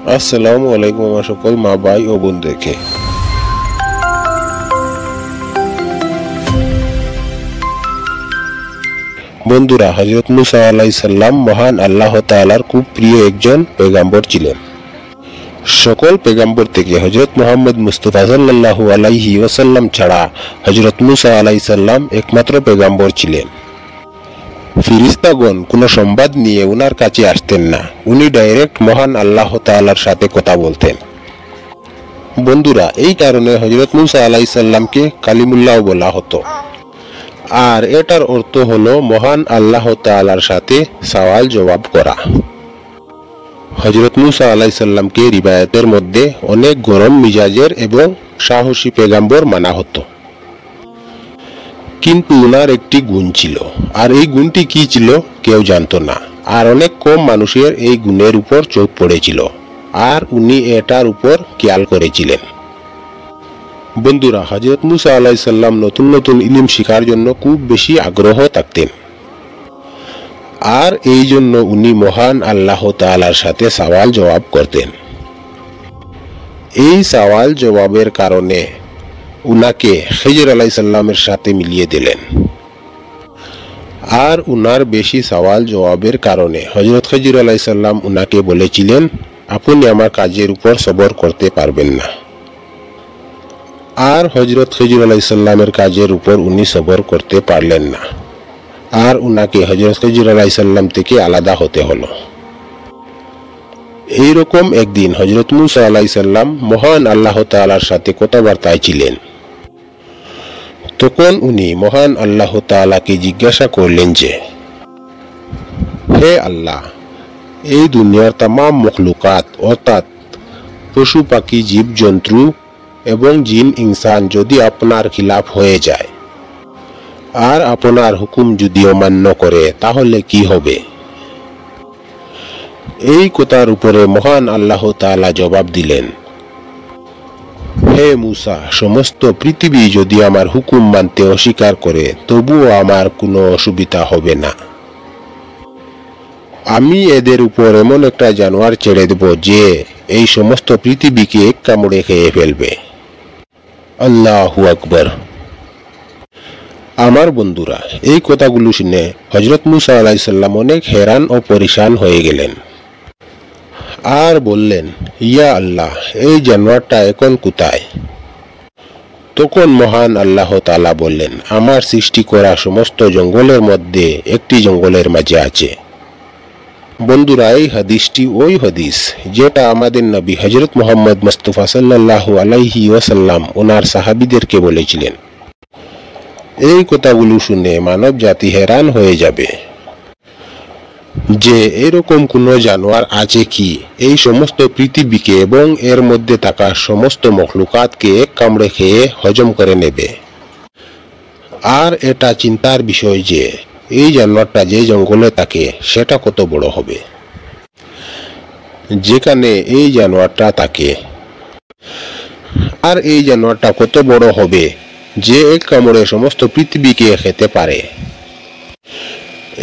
আসসালামু আলাইকুম আমার সকল মা ভাই ও বোনদেরকে। বন্ধুরা, হযরত মুসা আলাইহিস সালাম মহান আল্লাহ তাআলার খুব প্রিয় একজন পয়গম্বর ছিলেন। সকল পয়গম্বর থেকে হযরত মুহাম্মদ মুস্তাফা সাল্লাল্লাহু আলাইহি ওয়াসাল্লাম ছাড়া হযরত মুসা আলাইহিস সালাম একমাত্র পয়গম্বর ছিলেন। ফেরেশতাগণ কোনো সংবাদ নিয়ে উনার কাছে আসতেন না, উনি ডাইরেক্ট মহান আল্লাহ তাআলার সাথে কথা বলতেন। বন্ধুরা, এই কারণে হযরত মুসা আলাইহিস সালামকে কালিমুল্লাহ বলা হতো। আর এটার অর্থ হলো মহান আল্লাহ তাআলার সাথে সওয়াল জবাব করা। হযরত মুসা আলাইহিস সালামকে রিবায়াতের মধ্যে অনেক গরম মিজাজের এবং সাহসী পয়গম্বর মানা হতো, কিন্তু উনার একটি গুণ ছিল, আর এই গুণটি কি ছিল কেউ জানতো না, আর অনেক কম মানুষের এই গুণের উপর চোখ পড়েছিল, আর উনি এটার উপর খেয়াল করেছিলেন। বন্ধুরা, হযরত মুসা আলাইহিস সালাম নতুন নতুন ইলম শেখার জন্য খুব বেশি আগ্রহ থাকতেন, আর এই জন্য উনি মহান আল্লাহ তাআলার সাথে সওয়াল জবাব করতেন। এই সওয়াল জবাবের কারণে উনাকে খিজর আলাইহিস সালামের সাথে মিলিয়ে দিলেন, আর উনার বেশি সওয়াল জবাবের কারণে হযরত খিজর আলাইহিস সালাম উনাকে বলেছিলেন, আপনি আমার কাজের উপর সবর করতে পারবেন না। আর হযরত খিজর আলাইহিস সালামের কাজের উপর উনি সবর করতে পারলেন না, আর উনাকে হযরত খিজর আলাইহিস সালাম থেকে আলাদা হতে হলো। এইরকম একদিন হযরত মুসা আলাইহিস সালাম মহান আল্লাহ তাআলার সাথে কথাবার্তায় ছিলেন। তখন উনি মহান আল্লাহ তাআলাকে জিজ্ঞাসা করলেন যে, হে আল্লাহ, এই দুনিয়ার तमाम মখলুকাত অর্থাৎ পশু পাখি জীবজন্তু এবং জিন ইনসান যদি আপনার খিলাফ হয়ে যায় আর আপনার হুকুম যদি অমান্য করে তাহলে কি হবে? এই কথার উপরে মহান আল্লাহ তাআলা জবাব দিলেন, হে মুসা, সমস্ত পৃথিবী যদি আমার হুকুম মানতে অস্বীকার করে তবুও আমার কোনো অসুবিধা হবে না। আমি এদের উপর এমন একটা জানোয়ার ছেড়ে দেব যে এই সমস্ত পৃথিবীকে এক কামড়ে খেয়ে ফেলবে। আল্লাহু আকবার। আমার বন্ধুরা, এই কথাগুলো শুনে হযরত মুসা আলাইহিস সালাম অনেক হেরান ও পরেশান হয়ে গেলেন, আর বললেন, ইয়া আল্লাহ, এই জানোয়ারটা এখন কোথায়? তখন মহান আল্লাহ তাআলা বললেন, আমার সৃষ্টি করা সমস্ত জঙ্গলের মধ্যে একটি জঙ্গলের মাঝে আছে। বন্ধুরা, এই হাদিসটি ওই হাদিস যেটা আমাদের নবী হযরত মুহাম্মদ মুস্তাফা সাল্লাল্লাহু আলাইহি ওয়াসাল্লাম ওনার সাহাবীদেরকে বলেছিলেন। এই কথাগুলো শুনে মানব জাতি হেরান হয়ে যাবে যে এরকম কোন জানোয়ার আছে কি এই সমস্ত পৃথিবীকে এবং এর মধ্যে থাকা সমস্ত মখলুকাতকে এক কামড়ে খেয়ে হজম করে নেবে। আর এটা চিন্তার বিষয় যে এই জানোয়ারটা যে জঙ্গলে থাকে সেটা কত বড় হবে, যেখানে এই জানোয়ারটা থাকে, আর এই জানোয়ারটা কত বড় হবে যে এক কামড়ে সমস্ত পৃথিবীকে খেতে পারে।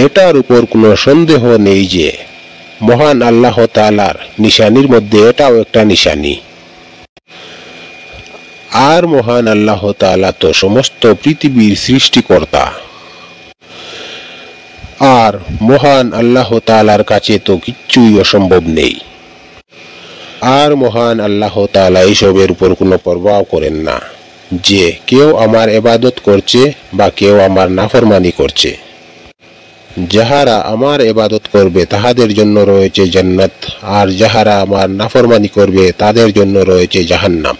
এটার উপর কোনো সন্দেহ নেই যে মহান আল্লাহ তাআলার নিশানির মধ্যে এটাও একটা নিশানি। আর মহান আল্লাহ তাআলা তো সমস্ত পৃথিবীর সৃষ্টিকর্তা, আর মহান আল্লাহ তাআলার কাছে তো কিচ্ছুই অসম্ভব নেই। আর মহান আল্লাহ তাআলা এইসবের উপর কোনো পরোয়া করেন না যে কেউ আমার ইবাদত করছে বা কেউ আমার নাফরমানি করছে। যাহারা আমার ইবাদত করবে তাহাদের জন্য রয়েছে জান্নাত, আর যাহারা আমার নাফরমানি করবে তাদের জন্য রয়েছে জাহান্নাম।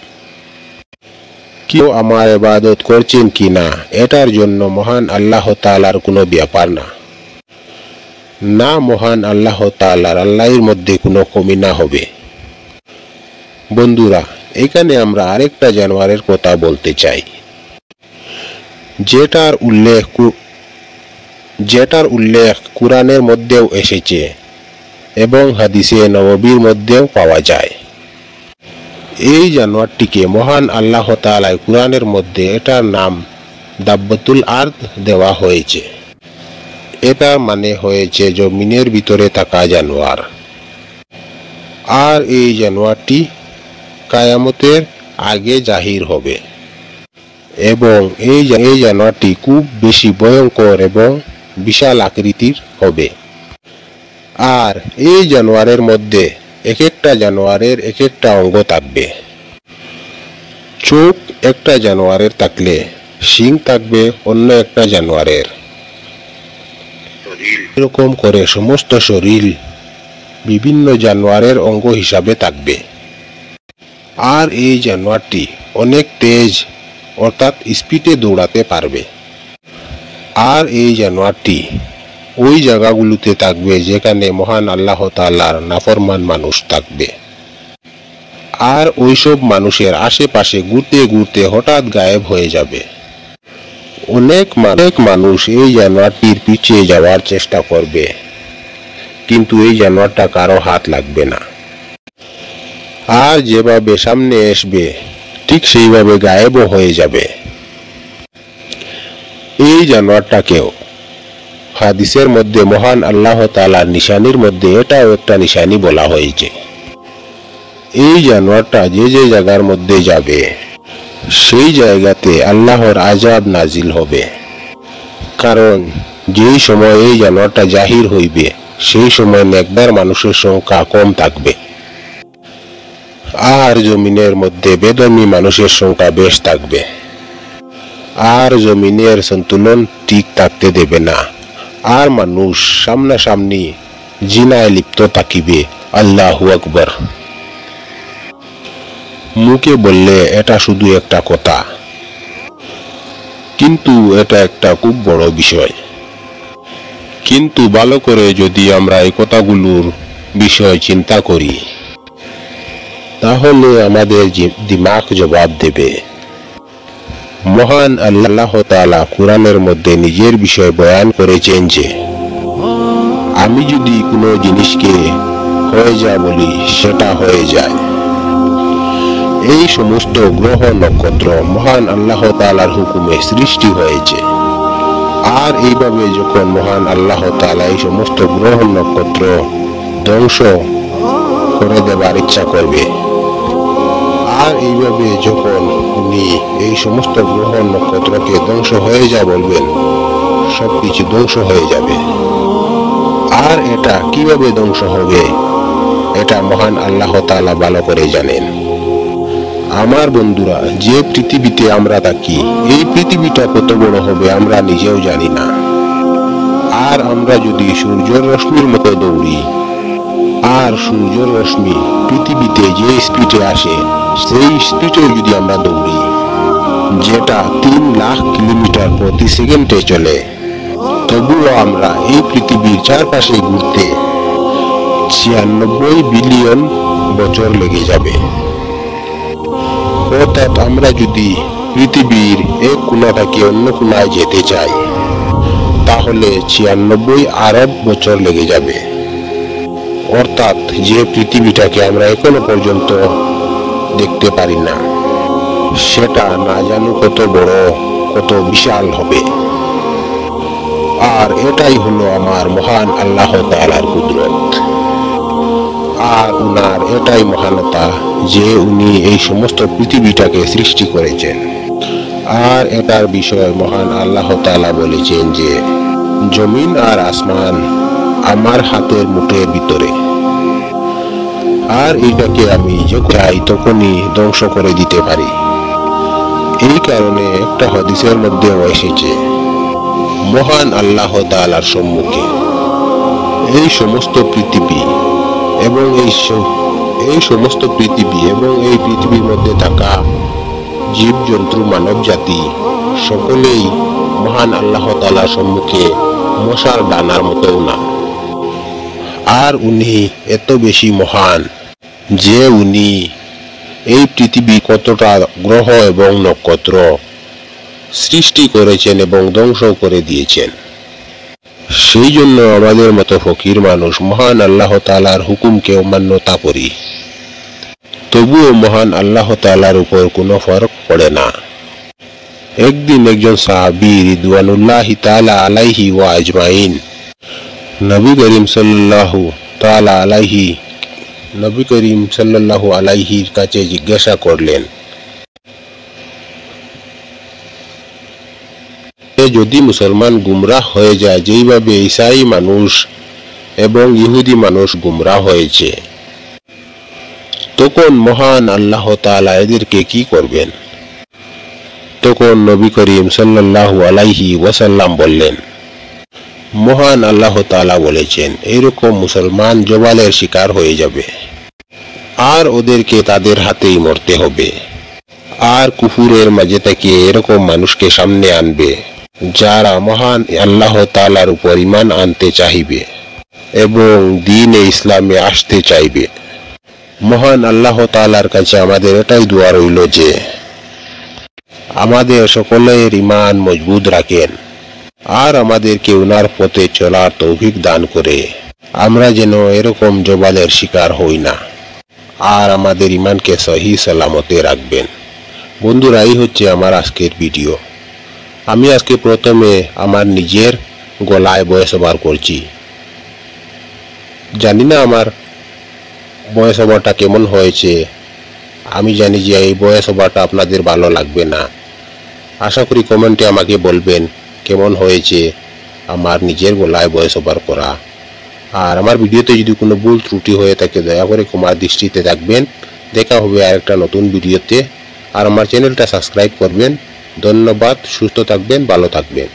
কেউ আমার ইবাদত করছেন কিনা এটার জন্য মহান আল্লাহ তাআলার কোনো ব্যাপার না, না মহান আল্লাহ তাআলার আল্লাহর মধ্যে কোনো কমি না হবে। বন্ধুরা, এখানে আমরা আরেকটা জানোয়ারের কথা বলতে চাই যেটার উল্লেখ কুরআনের মধ্যেও এসেছে এবং হাদিসে নববীর মধ্যেও পাওয়া যায়। এই জানোয়ারটিকে মহান আল্লাহ তাআলা কুরআনের মধ্যে এটার নাম দাব্বাতুল আরদ দেওয়া হয়েছে। এটার মানে হয়েছে জমিনের ভিতরে থাকা জানোয়ার। আর এই জানোয়ারটি কায়ামতের আগে জাহির হবে এবং এই জানোয়ারটি খুব বেশি ভয়ঙ্কর এবং বিশাল আকৃতির হবে। আর এই জানোয়ারের মধ্যে এক একটা জানোয়ারের এক একটা অঙ্গ থাকবে। চোখ একটা জানোয়ারের থাকলে শিং থাকবে অন্য একটা জানোয়ারের। এরকম করে সমস্ত শরীর বিভিন্ন জানোয়ারের অঙ্গ হিসাবে থাকবে। আর এই জানোয়ারটি অনেক তেজ অর্থাৎ স্পিডে দৌড়াতে পারবে। আর এই জানোয়ারটি ওই জায়গাগুলোতে থাকবে যেখানে মহান আল্লাহ তাআলার নাফরমান মানুষ থাকবে। আর ওইসব মানুষের আশেপাশে ঘুরতে ঘুরতে হঠাৎ গায়েব হয়ে যাবে। অনেক মানুষ এই জানোয়ারটির পিছিয়ে যাওয়ার চেষ্টা করবে, কিন্তু এই জানোয়ারটা কারো হাত লাগবে না। আর যেভাবে সামনে আসবে ঠিক সেইভাবে গায়েবও হয়ে যাবে। এই জানোয়ারটাকেও হাদিসের মধ্যে মহান আল্লাহ তাআলার নিশানির মধ্যে এটাও একটা নিশানি বলা হয়েছে। এই জানোয়ারটা যে যে জায়গার মধ্যে যাবে সেই জায়গাতে আল্লাহর আযাব নাজিল হবে। কারণ যেই সময় এই জানোয়ারটা জাহির হইবে সেই সময় নেককার মানুষের সংখ্যা কম থাকবে, আর জমিনের মধ্যে বেদমি মানুষের সংখ্যা বেশ থাকবে। আর জমিনের সন্তুলন ঠিক থাকতে দেবে না। আর মানুষ সামনাসামনি জিনায় লিপ্ত থাকিবে। আল্লাহু আকবার। মুখে বললে এটা শুধু একটা কথা, কিন্তু এটা একটা খুব বড় বিষয়। কিন্তু ভালো করে যদি আমরা এই কথাগুলোর বিষয় চিন্তা করি তাহলে আমাদের দিমাগ জবাব দেবে। মহান আল্লাহ তাআলা কুরআনের মধ্যে নিজের বিষয় বয়ান করেছেন যে আমি যদি কোনো জিনিসকে হয়ে যা বলি সেটা হয়ে যায়। এই সমস্ত গ্রহ নক্ষত্র মহান আল্লাহ তাআলার হুকুমে সৃষ্টি হয়েছে। আর এইভাবে যখন মহান আল্লাহ তাআলা এই সমস্ত গ্রহ নক্ষত্র ধ্বংস করে দেবার ইচ্ছা করবে, আর এইভাবে যখন উনি এই সমস্ত গ্রহ নক্ষত্রকে ধ্বংস হয়ে যা বলবেন সবকিছু ধ্বংস হয়ে যাবে। আর এটা কিভাবে ধ্বংস হবে এটা মহান আল্লাহ তাআলা ভালো করে জানেন। আমার বন্ধুরা, যে পৃথিবীতে আমরা থাকি এই পৃথিবীটা কত বড় হবে আমরা নিজেও জানি না। আর আমরা যদি সূর্যের রশ্মির মতো দৌড়ি আর সূর্যের রশ্মি পৃথিবীতে যে স্পিডে আসে সেই স্পিডে যদি আমরা দৌড়ি, যেটা 3 লাখ কিলোমিটার প্রতি সেকেন্ডে চলে, তবুও আমরা এই পৃথিবীর চারপাশে ঘুরতে 96 বিলিয়ন বছর লেগে যাবে। অর্থাৎ আমরা যদি পৃথিবীর এক কোণা থেকে অন্য কোণায় যেতে চাই তাহলে 96 আরব বছর লেগে যাবে। অর্থাৎ যে পৃথিবীটাকে আমরা এখনো পর্যন্ত দেখতে পারি না সেটা না জানো কত বড় কত বিশাল হবে। আর এটাই হলো আমার মহান আল্লাহ তাআলার কুদরত। আর উনার এটাই মহানতা যে উনি এই সমস্ত পৃথিবীটাকে সৃষ্টি করেছেন। আর এটার বিষয় মহান আল্লাহ তাআলা বলেছেন যে জমিন আর আসমান আমার হাতের মুঠোর ভিতরে, আর এটাকে আমি যখন চাই তখনই ধ্বংস করে দিতে পারি। এই কারণে একটা হাদিসের মধ্যে এসেছে মহান আল্লাহ তাআলার সম্মুখে এই সমস্ত পৃথিবী এবং এই সমস্ত পৃথিবী এবং এই পৃথিবীর মধ্যে থাকা জীবজন্তু মানব জাতি সকলেই মহান আল্লাহ তাআলার সম্মুখে মশার দানার মতো না। আর উনি এত বেশি মহান যে উনি এই পৃথিবী কতটা গ্রহ এবং নক্ষত্র সৃষ্টি করেছেন এবং ধ্বংস করে দিয়েছেন। সেই জন্য আমাদের মতো ফকির মানুষ মহান আল্লাহ তাআলার হুকুমকে অমান্যতা করি, তবুও মহান আল্লাহ তাআলার উপর কোনো ফরক পড়ে না। একদিন একজন সাহাবী রিদওয়ানুল্লাহি তাআলা আলাইহি ওয়া আজমাইন নবী করিম সাল্লাল্লাহু তাআলা আলাইহি নবী করিম সাল্লাল্লাহু আলাইহির কাছে জিজ্ঞাসা করলেন, যদি মুসলমান গুমরাহ হয়ে যায় যেইভাবে ঈসাই মানুষ এবং ইহুদি মানুষ গুমরাহ হয়েছে, তখন মহান আল্লাহ তাআলা এদেরকে কি করবেন? তখন নবী করিম সাল্লাল্লাহু আলাইহি ওয়াসাল্লাম বললেন, মহান আল্লাহ তাআলা বলেছেন, এরকম মুসলমান জবালের শিকার হয়ে যাবে আর ওদেরকে তাদের হাতেই মরতে হবে। আর কুফুরের মাঝে থেকে এরকম মানুষকে সামনে আনবে যারা মহান আল্লাহ তাআলার উপর ঈমান আনতে চাইবে এবং দ্বীনে ইসলামে আসতে চাইবে। মহান আল্লাহ তাআলার কাছে আমাদের এটাই দোয়া রইল যে আমাদের সকলের ঈমান মজবুত রাখেন আর আমাদেরকে উনার পথে চলার তৌফিক দান করে আমরা যেন এরকম জবালের শিকার হই না আর আমাদের ঈমানকে সহি সালামতে রাখবেন। বন্ধুরা, এই হচ্ছে আমার আজকের ভিডিও। আমি আজকে প্রথমে আমার নিজের গলায় ভয়েস ওভার করছি। জানি না আমার ভয়েস ওভারটা কেমন হয়েছে। আমি জানি যে এই ভয়েস ওভারটা আপনাদের ভালো লাগবে না। আশা করি কমেন্টে আমাকে বলবেন কেমন হয়েছে আমার নিজের গলায় ভয়েস ওভার করা। আর আমার ভিডিওতে যদি কোনো ভুল ত্রুটি হয়ে থাকে দয়া করে ক্ষমার দৃষ্টিতে রাখবেন। দেখা হবে আরেকটা নতুন ভিডিওতে। আর আমার চ্যানেলটা সাবস্ক্রাইব করবেন। ধন্যবাদ। সুস্থ থাকবেন, ভালো থাকবেন।